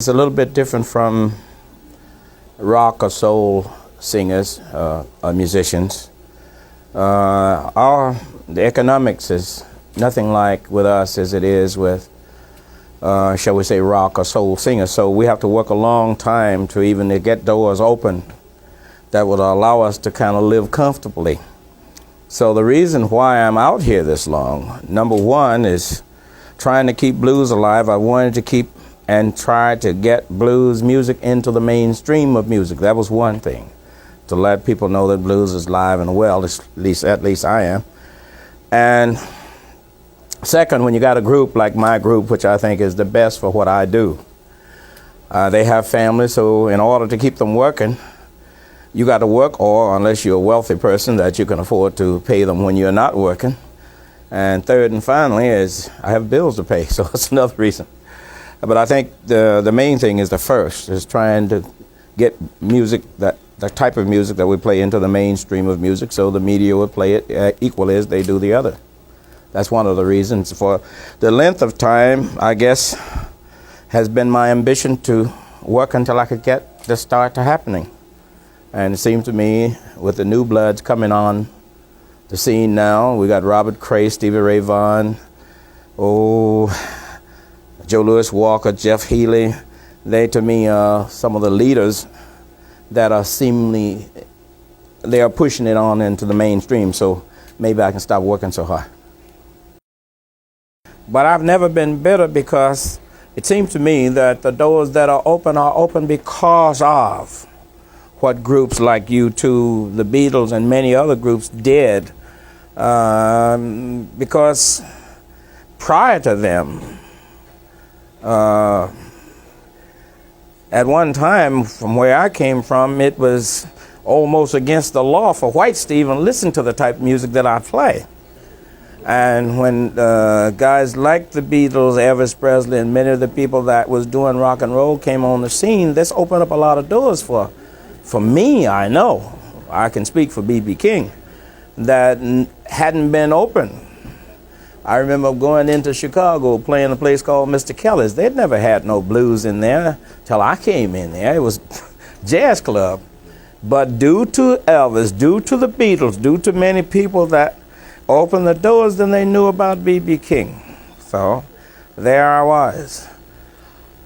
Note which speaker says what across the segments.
Speaker 1: It's a little bit different from rock or soul singers or musicians. The economics is nothing like with us as it is with, shall we say, rock or soul singers. So we have to work a long time to even to get doors open that would allow us to kind of live comfortably. So the reason why I'm out here this long, number one, is trying to keep blues alive. I wanted to keep and try to get blues music into the mainstream of music. That was one thing, to let people know that blues is live and well, at least I am. And second, when you got a group like my group, which I think is the best for what I do, they have families, so in order to keep them working, you got to work, or unless you're a wealthy person that you can afford to pay them when you're not working. And third and finally is I have bills to pay, so that's another reason. But I think the main thing is the first, is trying to get music, the type of music that we play, into the mainstream of music, so the media would play it equally as they do the other. That's one of the reasons. For the length of time, I guess, has been my ambition to work until I could get the start to happening. And it seems to me, with the new bloods coming on the scene now, we got Robert Cray, Stevie Ray Vaughan, Joe Louis Walker, Jeff Healey. They, to me, are some of the leaders that are seemingly, they are pushing it on into the mainstream, so maybe I can stop working so hard. But I've never been bitter, because it seems to me that the doors that are open because of what groups like U2, the Beatles, and many other groups did, because prior to them, at one time, from where I came from, it was almost against the law for whites to even listen to the type of music that I play. And when guys like the Beatles, Elvis Presley, and many of the people that was doing rock and roll came on the scene, this opened up a lot of doors for me. I know, I can speak for B.B. King, that hadn't been open. I remember going into Chicago, playing a place called Mr. Kelly's. They'd never had no blues in there till I came in there. It was jazz club. But due to Elvis, due to the Beatles, due to many people that opened the doors, then they knew about B.B. King. So there I was.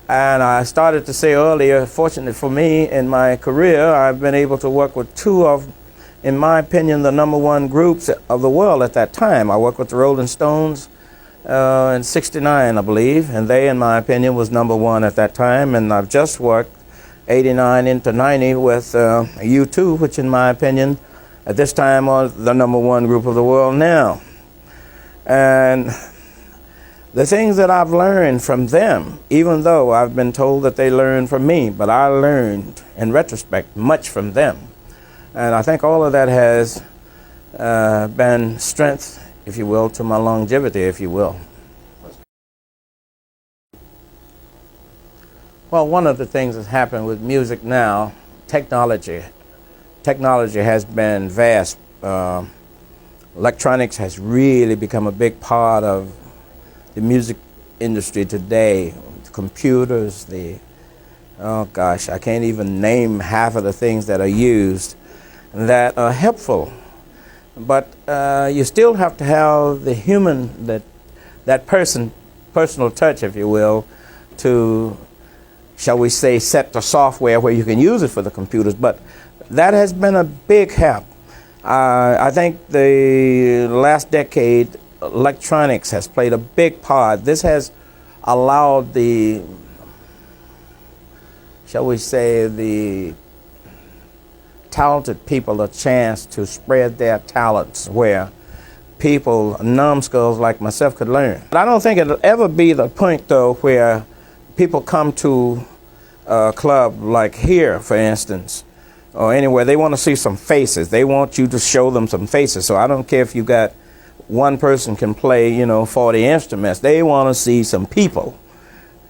Speaker 1: And I started to say earlier, fortunately for me in my career, I've been able to work with two of, in my opinion, the #1 groups of the world at that time. I worked with the Rolling Stones in '69, I believe, and they, in my opinion, was #1 at that time. And I've just worked '89 into '90 with U2, which in my opinion, at this time, are the #1 group of the world now. And the things that I've learned from them, even though I've been told that they learned from me, but I learned, in retrospect, much from them. And I think all of that has been strength, if you will, to my longevity, if you will. Well, one of the things that's happened with music now, technology. Technology has been vast. Electronics has really become a big part of the music industry today. The computers, oh gosh, I can't even name half of the things that are used that are helpful. But you still have to have the human, that personal touch, if you will, to, shall we say, set the software where you can use it for the computers. But that has been a big help. I think the last decade, electronics has played a big part. This has allowed the, shall we say, the talented people a chance to spread their talents where people, numbskulls like myself, could learn. But I don't think it'll ever be the point, though, where people come to a club like here, for instance, or anywhere, they want to see some faces. They want you to show them some faces. So I don't care if you got one person can play, 40 instruments. They want to see some people.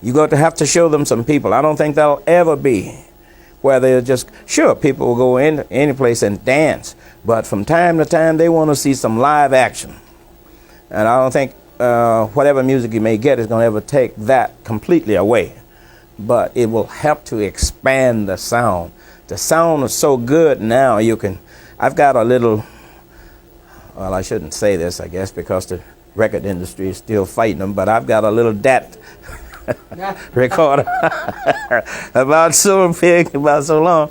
Speaker 1: You're going to have to show them some people. I don't think that'll ever be where they're just, sure, people will go in any place and dance, but from time to time they want to see some live action. And I don't think whatever music you may get is going to ever take that completely away. but it will help to expand the sound. The sound is so good now, I've got a little, well, I shouldn't say this, I guess, because the record industry is still fighting them, but I've got a little DAT recorder about so big, about so long,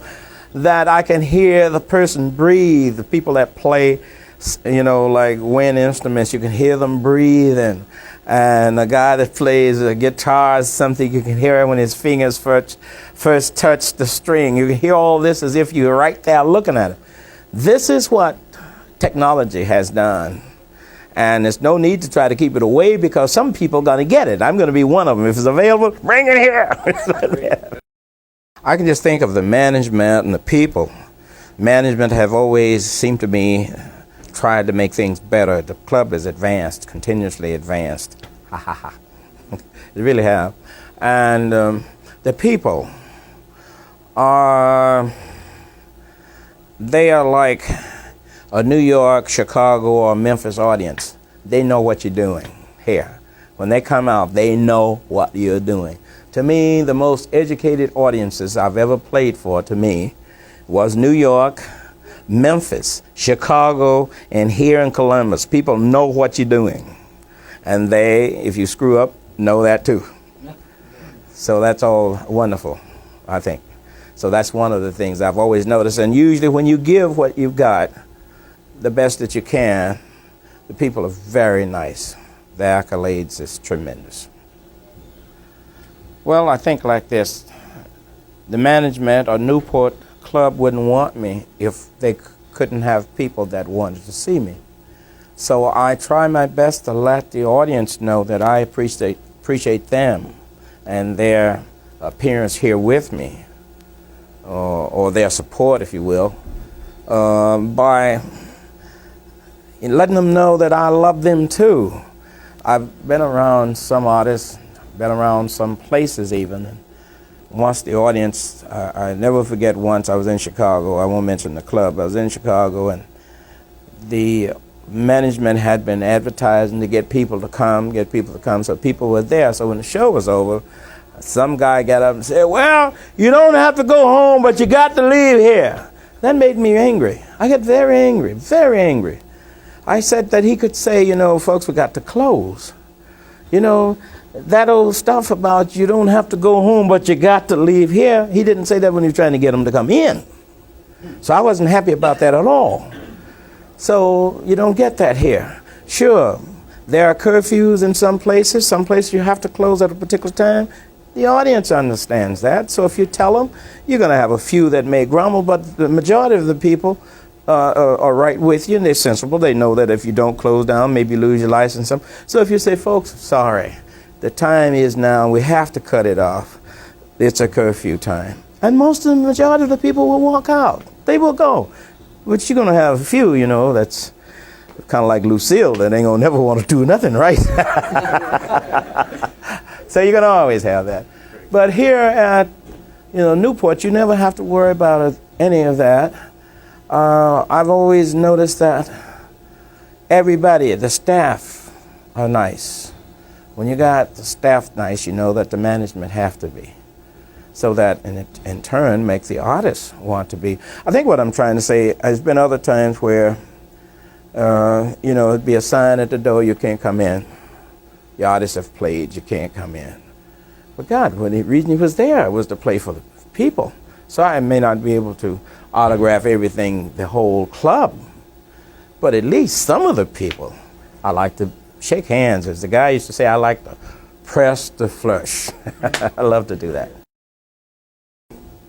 Speaker 1: that I can hear the person breathe. The people that play, like wind instruments, you can hear them breathe, and the guy that plays a guitar or something, you can hear when his fingers first touch the string. You can hear all this as if you're right there looking at it. This is what technology has done. And there's no need to try to keep it away, because some people are going to get it. I'm going to be one of them. If it's available, bring it here. I can just think of the management and the people. Management have always seemed to me tried to make things better. The club is advanced, continuously advanced. Ha ha ha. They really have. And the people they are like a New York, Chicago, or Memphis audience. They know what you're doing here. When they come out, they know what you're doing. To me, the most educated audiences I've ever played for, to me, was New York, Memphis, Chicago, and here in Columbus. People know what you're doing. And they, if you screw up, know that too. So that's all wonderful, I think. So that's one of the things I've always noticed. And usually when you give what you've got, the best that you can, the people are very nice. The accolades is tremendous. Well, I think like this, the management or Newport Club wouldn't want me if they couldn't have people that wanted to see me. So I try my best to let the audience know that I appreciate them and their appearance here with me, or their support, if you will, by letting them know that I love them too. I've been around some artists, been around some places even. Once the audience, I never forget once I was in Chicago, I won't mention the club, I was in Chicago, and the management had been advertising to get people to come, so people were there. So when the show was over, some guy got up and said, "Well, you don't have to go home, but you got to leave here." That made me angry. I got very angry, very angry. I said that he could say, folks, we got to close. That old stuff about you don't have to go home, but you got to leave here. He didn't say that when he was trying to get them to come in. So I wasn't happy about that at all. So you don't get that here. Sure, there are curfews in some places. Some places you have to close at a particular time. The audience understands that. So if you tell them, you're going to have a few that may grumble, but the majority of the people are right with you, and they're sensible. They know that if you don't close down, maybe you lose your license. So if you say, "Folks, sorry, the time is now, we have to cut it off. It's a curfew time." And most of the majority of the people will walk out. They will go. But you're going to have a few, that's kind of like Lucille, that ain't going to never want to do nothing, right? So you're going to always have that. But here at Newport, you never have to worry about any of that. I've always noticed that everybody, the staff, are nice. When you got the staff nice, you know that the management have to be. So that in turn makes the artists want to be. I think what I'm trying to say, there's been other times where, it'd be a sign at the door, you can't come in. The artists have played, you can't come in. But God, the reason he was there was to play for the people. So I may not be able to autograph everything, the whole club, but at least some of the people, I like to shake hands. As the guy used to say, I like to press the flesh. I love to do that.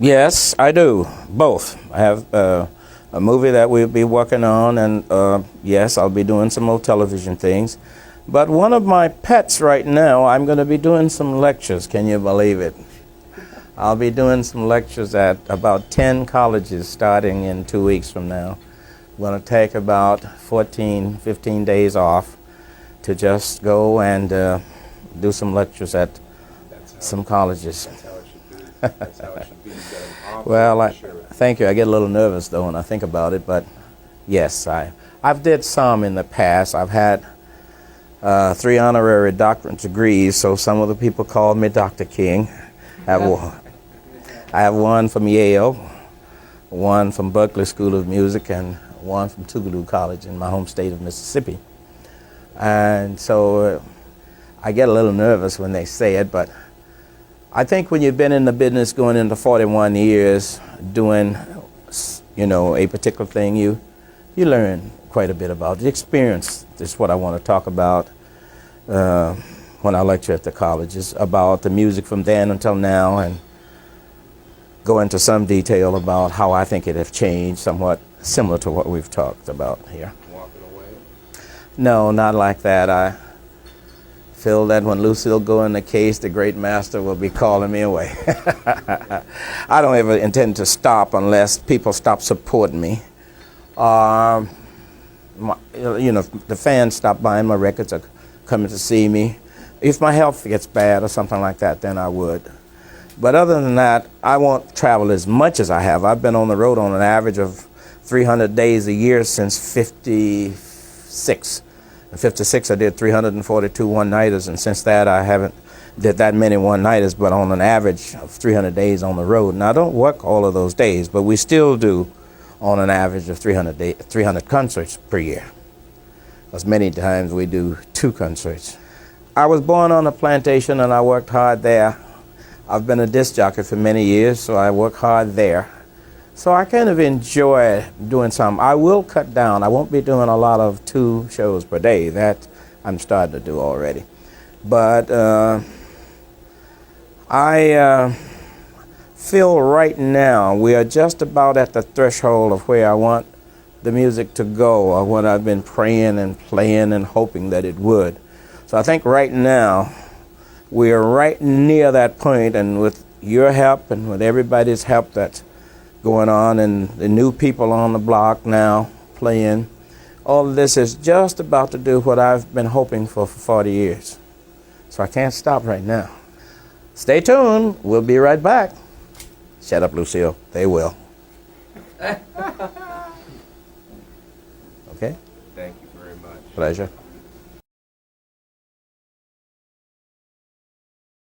Speaker 1: Yes, I do, both. I have a movie that we'll be working on, and yes, I'll be doing some more television things. But one of my pets right now, I'm going to be doing some lectures. Can you believe it? I'll be doing some lectures at about 10 colleges starting in 2 weeks from now. I'm going to take about 14, 15 days off to just go and do some lectures at some colleges.
Speaker 2: That's how it should be. That's how it should be.
Speaker 1: Well, thank you. I get a little nervous, though, when I think about it. But, yes, I've did some in the past. I've had 3 honorary doctorate degrees, so some of the people call me Dr. King. have one. I have one from Yale, one from Berklee School of Music, and one from Tougaloo College in my home state of Mississippi. And so I get a little nervous when they say it, but I think when you've been in the business going into 41 years doing, a particular thing, you learn quite a bit about it. The experience is what I want to talk about when I lecture at the colleges, about the music from then until now, and go into some detail about how I think it has changed, somewhat similar to what we've talked about here.
Speaker 2: Walking away.
Speaker 1: No, not like that. I feel that when Lucille go in the case, the great master will be calling me away. I don't ever intend to stop unless people stop supporting me. The fans stop buying my records or coming to see me. If my health gets bad or something like that, then I would. But other than that, I won't travel as much as I have. I've been on the road on an average of 300 days a year since 56. In 56, I did 342 one-nighters, and since that, I haven't did that many one-nighters, but on an average of 300 days on the road. Now, I don't work all of those days, but we still do on an average of 300 concerts per year. Because many times we do 2 concerts. I was born on a plantation, and I worked hard there. I've been a disc jockey for many years, so I work hard there. So I kind of enjoy doing some. I will cut down. I won't be doing a lot of 2 shows per day. That I'm starting to do already. But I feel right now we are just about at the threshold of where I want the music to go, or what I've been praying and playing and hoping that it would. So I think right now we are right near that point, and with your help and with everybody's help that's going on, and the new people on the block now playing, all of this is just about to do what I've been hoping for 40 years. So I can't stop right now. Stay tuned. We'll be right back. Shut up, Lucille. They will. Okay?
Speaker 2: Thank you very much.
Speaker 1: Pleasure.